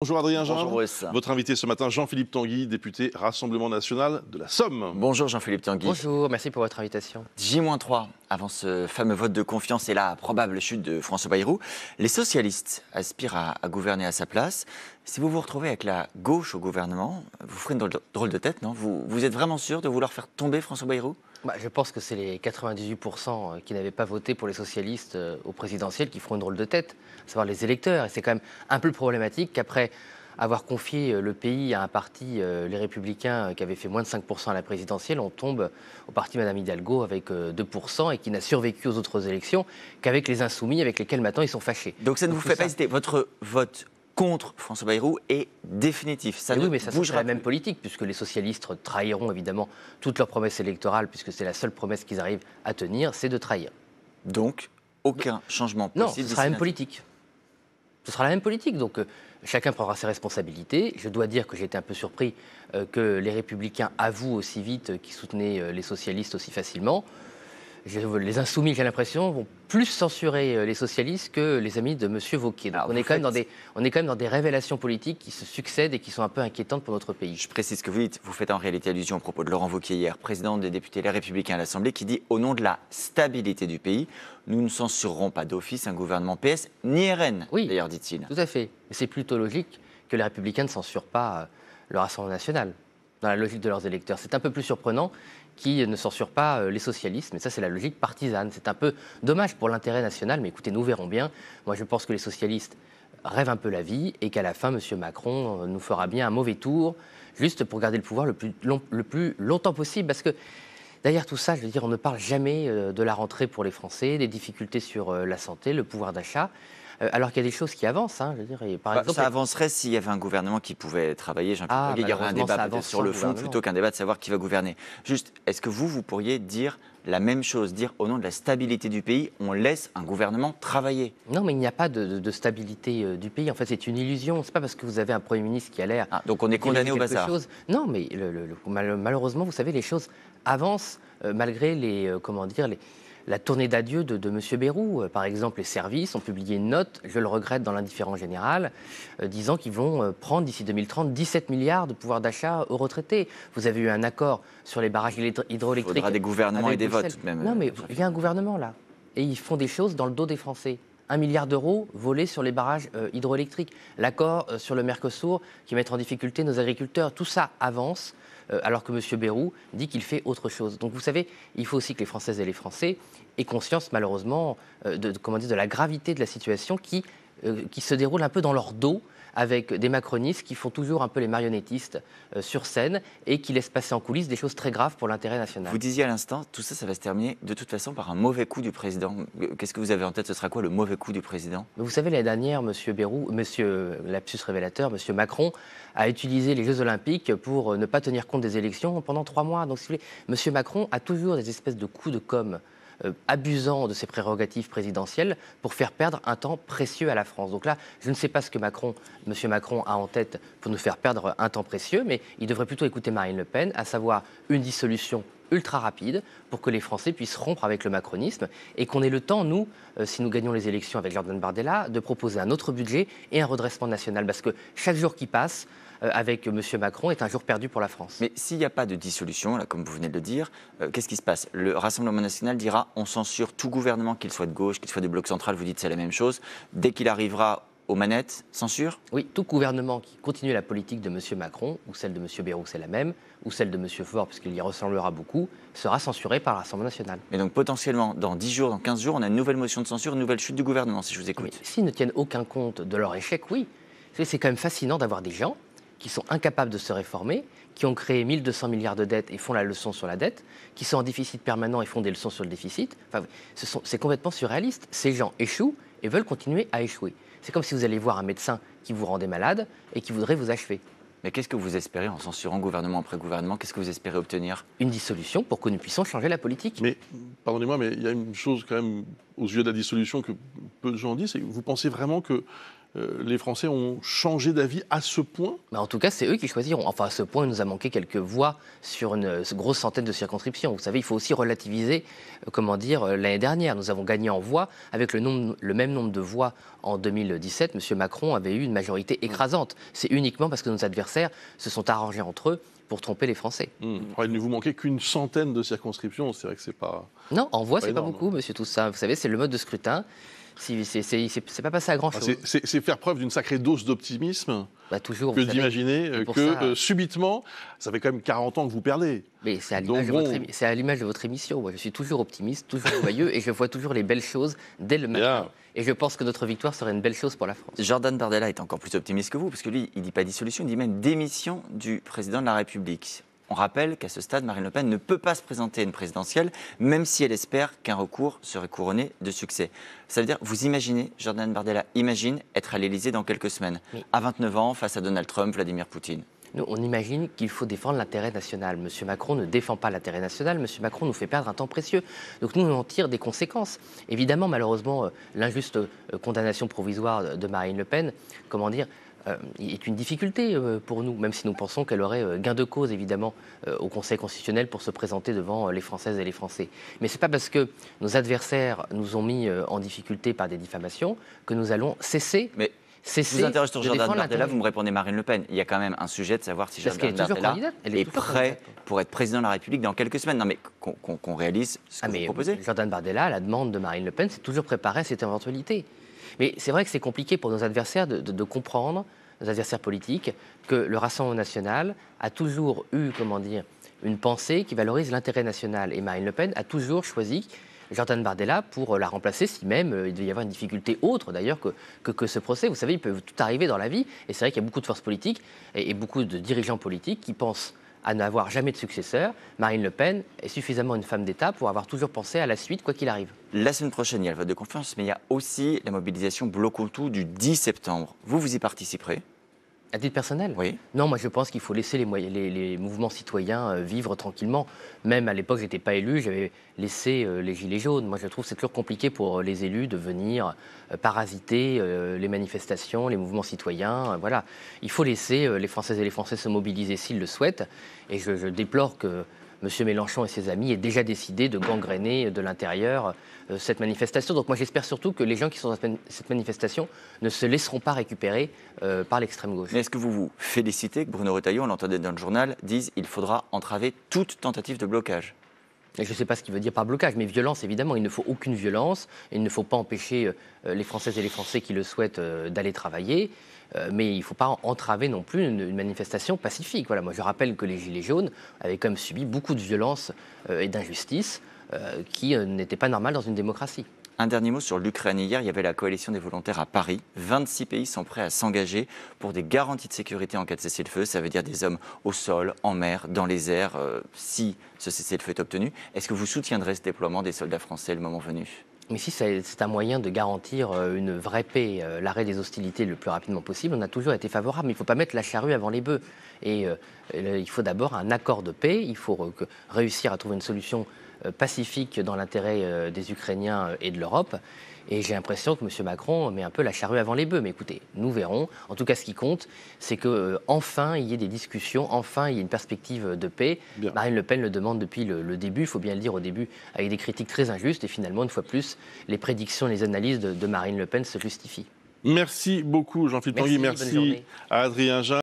Bonjour Adrien Jean. Bonjour Bruce. Votre invité ce matin, Jean-Philippe Tanguy, député Rassemblement National de la Somme. Bonjour Jean-Philippe Tanguy. Bonjour, merci pour votre invitation. J-3 avant ce fameux vote de confiance et la probable chute de François Bayrou. Les socialistes aspirent à gouverner à sa place. Si vous vous retrouvez avec la gauche au gouvernement, vous ferez une drôle de tête, non ? Vous êtes vraiment sûr de vouloir faire tomber François Bayrou ? Je pense que c'est les 98% qui n'avaient pas voté pour les socialistes au présidentiel qui feront une drôle de tête, à savoir les électeurs. Et c'est quand même un peu problématique qu'après avoir confié le pays à un parti, les Républicains, qui avait fait moins de 5% à la présidentielle, on tombe au parti Madame Hidalgo avec 2% et qui n'a survécu aux autres élections qu'avec les Insoumis avec lesquels maintenant ils sont fâchés. Donc ça ne vous fait pas hésiter. Votre vote contre François Bayrou est définitif. Ça oui, mais ça bougera sera la même politique, puisque les socialistes trahiront évidemment toutes leurs promesses électorales, puisque c'est la seule promesse qu'ils arrivent à tenir, c'est de trahir. Donc, aucun changement possible. Non, ce sera la même politique. Ce sera la même politique, donc chacun prendra ses responsabilités. Je dois dire que j'ai été un peu surpris que les Républicains avouent aussi vite qu'ils soutenaient les socialistes aussi facilement. Les Insoumis, j'ai l'impression, vont plus censurer les socialistes que les amis de M. Wauquiez. Donc on est quand même dans des révélations politiques qui se succèdent et qui sont un peu inquiétantes pour notre pays. Je précise ce que vous dites. Vous faites en réalité allusion au propos de Laurent Wauquiez hier, président des députés Les Républicains à l'Assemblée, qui dit au nom de la stabilité du pays, nous ne censurerons pas d'office un gouvernement PS ni RN, d'ailleurs, dit-il. Tout à fait. Mais c'est plutôt logique que les Républicains ne censurent pas le Rassemblement national, dans la logique de leurs électeurs. C'est un peu plus surprenant qu'ils ne censurent pas les socialistes, mais ça c'est la logique partisane. C'est un peu dommage pour l'intérêt national, mais écoutez, nous verrons bien. Moi je pense que les socialistes rêvent un peu la vie et qu'à la fin, M. Macron nous fera bien un mauvais tour, juste pour garder le pouvoir le plus longtemps possible, parce que derrière tout ça, je veux dire, on ne parle jamais de la rentrée pour les Français, des difficultés sur la santé, le pouvoir d'achat, alors qu'il y a des choses qui avancent. Je veux dire, et par exemple, ça avancerait s'il y avait un gouvernement qui pouvait travailler. Il y aurait un débat peut-être sur le fond plutôt qu'un débat de savoir qui va gouverner. Juste, est-ce que vous pourriez dire la même chose, dire au nom de la stabilité du pays, on laisse un gouvernement travailler? Non, mais il n'y a pas de stabilité du pays. En fait, c'est une illusion. C'est pas parce que vous avez un Premier ministre qui a l'air... donc on est condamné au bazar. Non, mais malheureusement, vous savez, les choses avancent malgré la tournée d'adieu de M. Bayrou. Par exemple, les services ont publié une note, je le regrette, dans l'indifférence générale, disant qu'ils vont prendre d'ici 2030 17 milliards de pouvoir d'achat aux retraités. Vous avez eu un accord sur les barrages hydroélectriques. Il faudra des gouvernements et des votes même. Non, mais il y a un gouvernement là. Et ils font des choses dans le dos des Français. 1 milliard d'euros volés sur les barrages hydroélectriques. L'accord sur le Mercosur qui met en difficulté nos agriculteurs. Tout ça avance. Alors que M. Bayrou dit qu'il fait autre chose. Donc vous savez, il faut aussi que les Françaises et les Français aient conscience malheureusement de la gravité de la situation qui se déroule un peu dans leur dos, avec des macronistes qui font toujours un peu les marionnettistes sur scène et qui laissent passer en coulisses des choses très graves pour l'intérêt national. Vous disiez à l'instant, tout ça, ça va se terminer de toute façon par un mauvais coup du président. Qu'est-ce que vous avez en tête? Ce sera quoi le mauvais coup du président? Vous savez, l'année dernière, M. Bayrou, lapsus révélateur, M. Macron a utilisé les Jeux Olympiques pour ne pas tenir compte des élections pendant 3 mois. Donc, si vous voulez, M. Macron a toujours des espèces de coups de com' abusant de ses prérogatives présidentielles pour faire perdre un temps précieux à la France. Donc là, je ne sais pas ce que M. Macron a en tête pour nous faire perdre un temps précieux, mais il devrait plutôt écouter Marine Le Pen, à savoir une dissolution ultra rapide pour que les Français puissent rompre avec le macronisme et qu'on ait le temps, nous, si nous gagnons les élections avec Jordan Bardella, de proposer un autre budget et un redressement national. Parce que chaque jour qui passe avec M. Macron est un jour perdu pour la France. Mais s'il n'y a pas de dissolution, là, comme vous venez de le dire, qu'est-ce qui se passe? Le Rassemblement national dira on censure tout gouvernement, qu'il soit de gauche, qu'il soit du bloc central, vous dites c'est la même chose. Dès qu'il arrivera aux manettes, censure? Oui, tout gouvernement qui continue la politique de M. Macron, ou celle de M. Bayrou, c'est la même, ou celle de M. Faure, puisqu'il y ressemblera beaucoup, sera censuré par le Rassemblement national. Mais donc potentiellement, dans 10 jours, dans 15 jours, on a une nouvelle motion de censure, une nouvelle chute du gouvernement, si je vous écoute. Mais s'ils ne tiennent aucun compte de leur échec, oui. C'est quand même fascinant d'avoir des gens qui sont incapables de se réformer, qui ont créé 1200 milliards de dettes et font la leçon sur la dette, qui sont en déficit permanent et font des leçons sur le déficit. Enfin, c'est complètement surréaliste. Ces gens échouent et veulent continuer à échouer. C'est comme si vous alliez voir un médecin qui vous rendait malade et qui voudrait vous achever. Mais qu'est-ce que vous espérez en censurant gouvernement après gouvernement? Qu'est-ce que vous espérez obtenir? Une dissolution pour que nous puissions changer la politique. Mais, pardonnez-moi, mais il y a une chose quand même aux yeux de la dissolution que peu de gens disent, c'est que vous pensez vraiment que les Français ont changé d'avis à ce point? En tout cas, c'est eux qui choisiront. Enfin, à ce point, il nous a manqué quelques voix sur une grosse centaine de circonscriptions. Vous savez, il faut aussi relativiser, l'année dernière. Nous avons gagné en voix avec le même nombre de voix en 2017. M. Macron avait eu une majorité écrasante. C'est uniquement parce que nos adversaires se sont arrangés entre eux pour tromper les Français. Il ne vous manquait qu'une centaine de circonscriptions. C'est vrai que c'est pas... Non, en voix, c'est pas énorme, beaucoup, monsieur Toussaint. Vous savez, c'est le mode de scrutin. C'est pas passé à grand-chose. C'est faire preuve d'une sacrée dose d'optimisme Toujours, que d'imaginer que subitement, ça fait quand même 40 ans que vous perdez. Mais c'est à l'image de votre émission. Moi, je suis toujours optimiste, toujours joyeux, et je vois toujours les belles choses dès le matin. Bien. Et je pense que notre victoire serait une belle chose pour la France. Jordan Bardella est encore plus optimiste que vous, parce que lui, il ne dit pas dissolution, il dit même démission du président de la République. On rappelle qu'à ce stade, Marine Le Pen ne peut pas se présenter à une présidentielle, même si elle espère qu'un recours serait couronné de succès. Ça veut dire, vous imaginez, Jordan Bardella imagine être à l'Élysée dans quelques semaines, à 29 ans, face à Donald Trump, Vladimir Poutine. Nous, on imagine qu'il faut défendre l'intérêt national. M. Macron ne défend pas l'intérêt national. M. Macron nous fait perdre un temps précieux. Donc nous en tirons des conséquences. Évidemment, malheureusement, l'injuste condamnation provisoire de Marine Le Pen, est une difficulté pour nous, même si nous pensons qu'elle aurait gain de cause, évidemment, au Conseil constitutionnel pour se présenter devant les Françaises et les Français. Mais ce n'est pas parce que nos adversaires nous ont mis en difficulté par des diffamations que nous allons cesser. Je vous interroge sur Jordan Bardella, vous me répondez Marine Le Pen. Il y a quand même un sujet de savoir si Jordan Bardella est prêt pour être président de la République dans quelques semaines. Non, mais qu'on réalise ce que vous proposez. Jordan Bardella, à la demande de Marine Le Pen, s'est toujours préparé à cette éventualité. Mais c'est vrai que c'est compliqué pour nos adversaires de comprendre, nos adversaires politiques, que le Rassemblement national a toujours eu, une pensée qui valorise l'intérêt national. Et Marine Le Pen a toujours choisi Jordan Bardella pour la remplacer, si même il devait y avoir une difficulté autre d'ailleurs que ce procès. Vous savez, il peut tout arriver dans la vie, et c'est vrai qu'il y a beaucoup de forces politiques et beaucoup de dirigeants politiques qui pensent à n'avoir jamais de successeur. Marine Le Pen est suffisamment une femme d'État pour avoir toujours pensé à la suite, quoi qu'il arrive. La semaine prochaine, il y a le vote de confiance, mais il y a aussi la mobilisation Bloquons tout du 10 septembre. Vous y participerez? À titre personnel? Oui. Non, moi je pense qu'il faut laisser les mouvements citoyens vivre tranquillement. Même à l'époque, je n'étais pas élu, j'avais laissé les Gilets jaunes. Moi je trouve que c'est toujours compliqué pour les élus de venir parasiter les manifestations, les mouvements citoyens. Voilà. Il faut laisser les Françaises et les Français se mobiliser s'ils le souhaitent. Et je déplore que M. Mélenchon et ses amis aient déjà décidé de gangréner de l'intérieur cette manifestation. Donc moi j'espère surtout que les gens qui sont dans cette manifestation ne se laisseront pas récupérer par l'extrême gauche. Mais est-ce que vous vous félicitez que Bruno Retailleau, on l'entendait dans le journal, dise qu'il faudra entraver toute tentative de blocage? Je ne sais pas ce qu'il veut dire par blocage, mais violence, évidemment, il ne faut aucune violence. Il ne faut pas empêcher les Françaises et les Français qui le souhaitent d'aller travailler. Mais il ne faut pas entraver non plus une manifestation pacifique. Voilà, moi je rappelle que les Gilets jaunes avaient quand même subi beaucoup de violence et d'injustice qui n'étaient pas normales dans une démocratie. Un dernier mot sur l'Ukraine. Hier, il y avait la coalition des volontaires à Paris. 26 pays sont prêts à s'engager pour des garanties de sécurité en cas de cessez-le-feu. Ça veut dire des hommes au sol, en mer, dans les airs, si ce cessez-le-feu est obtenu. Est-ce que vous soutiendrez ce déploiement des soldats français le moment venu? Mais si c'est un moyen de garantir une vraie paix, l'arrêt des hostilités le plus rapidement possible, on a toujours été favorable. Mais il ne faut pas mettre la charrue avant les bœufs. Et il faut d'abord un accord de paix. Il faut réussir à trouver une solution pacifique dans l'intérêt des Ukrainiens et de l'Europe. Et j'ai l'impression que M. Macron met un peu la charrue avant les bœufs. Mais écoutez, nous verrons. En tout cas, ce qui compte, c'est qu'enfin, il y ait des discussions, enfin, il y ait une perspective de paix. Bien. Marine Le Pen le demande depuis le début, il faut bien le dire au début, avec des critiques très injustes. Et finalement, une fois plus, les prédictions, les analyses de Marine Le Pen se justifient. Merci beaucoup, Jean-Philippe Tanguy. Merci à Adrien Jean.